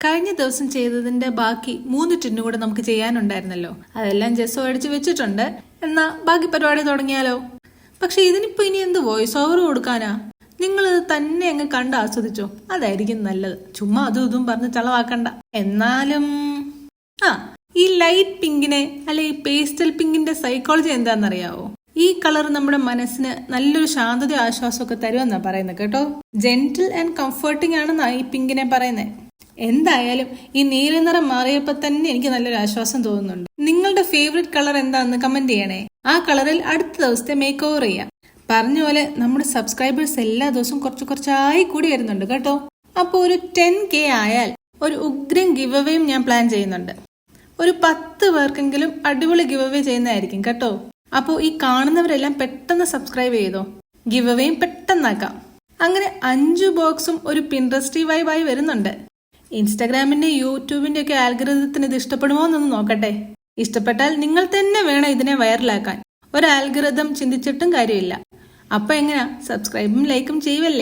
കഴിഞ്ഞ ദിവസം ചെയ്തതിന്റെ ബാക്കി 3 ടിന്നും കൂടെ നമുക്ക് ചെയ്യാനുണ്ടായിരുന്നല്ലോ. അതെല്ലാം ജെസ്സോ അടിച്ചു വെച്ചിട്ടുണ്ട്. എന്നാ ബാക്കി പരിപാടി തുടങ്ങിയാലോ? പക്ഷെ ഇതിനിപ്പോ ഇനി എന്ത് വോയിസ് ഓവർ കൊടുക്കാനാ? നിങ്ങളിത് തന്നെ അങ്ങ് കണ്ട് ആസ്വദിച്ചോ, അതായിരിക്കും നല്ലത്. ചുമ്മാ അതും ഇതും പറഞ്ഞ് ചളവാക്കണ്ട. എന്നാലും ഈ ലൈറ്റ് പിങ്കിനെ അല്ലെ ഈ പേസ്റ്റൽ പിങ്കിന്റെ സൈക്കോളജി എന്താണെന്നറിയാവോ? ഈ കളർ നമ്മുടെ മനസ്സിന് നല്ലൊരു ശാന്തത ആശ്വാസമൊക്കെ തരുമെന്നാ പറയുന്നത് കേട്ടോ. ജെന്റിൽ ആൻഡ് കംഫർട്ടിംഗ് ആണെന്നാ ഈ പിങ്കിനെ പറയുന്നത്. എന്തായാലും ഈ നീല നിറം മാറിയപ്പോ തന്നെ എനിക്ക് നല്ലൊരു ആശ്വാസം തോന്നുന്നുണ്ട്. നിങ്ങളുടെ ഫേവറേറ്റ് കളർ എന്താണെന്ന് കമന്റ് ചെയ്യണേ. ആ കളറിൽ അടുത്ത ദിവസത്തെ മേക്ക് ഓവർ ചെയ്യാം. പറഞ്ഞ പോലെ നമ്മുടെ സബ്സ്ക്രൈബേഴ്സ് എല്ലാ ദിവസവും കുറച്ചായി കൂടി വരുന്നുണ്ട് കേട്ടോ. അപ്പൊ ഒരു 10K ആയാൽ ഒരു ഉഗ്രൻ ഗിവ് അവേയും ഞാൻ പ്ലാൻ ചെയ്യുന്നുണ്ട്. ഒരു 10 പേർക്കെങ്കിലും അടിപൊളി ഗിവ് അവേ ചെയ്യുന്നതായിരിക്കും കേട്ടോ. അപ്പോൾ ഈ കാണുന്നവരെല്ലാം പെട്ടെന്ന് സബ്സ്ക്രൈബ് ചെയ്തോ. ഗിവ് അവേയും പെട്ടെന്നാക്കാം. അങ്ങനെ 5 ബോക്സും ഒരു പിൻട്രസ്റ്റി വൈബായി വരുന്നുണ്ട്. ഇൻസ്റ്റാഗ്രാമിന്റെ യൂട്യൂബിന്റെ ഒക്കെ ആൽഗരിതത്തിന് ഇത് ഇഷ്ടപ്പെടുമോ എന്നൊന്ന് നോക്കട്ടെ. ഇഷ്ടപ്പെട്ടാൽ നിങ്ങൾ തന്നെ വേണം ഇതിനെ വൈറലാക്കാൻ. ഒരു ആൽഗരിതം ചിന്തിച്ചിട്ടും കാര്യമില്ല. അപ്പൊ എങ്ങനെയാ, സബ്സ്ക്രൈബും ലൈക്കും ചെയ്യുവല്ലേ?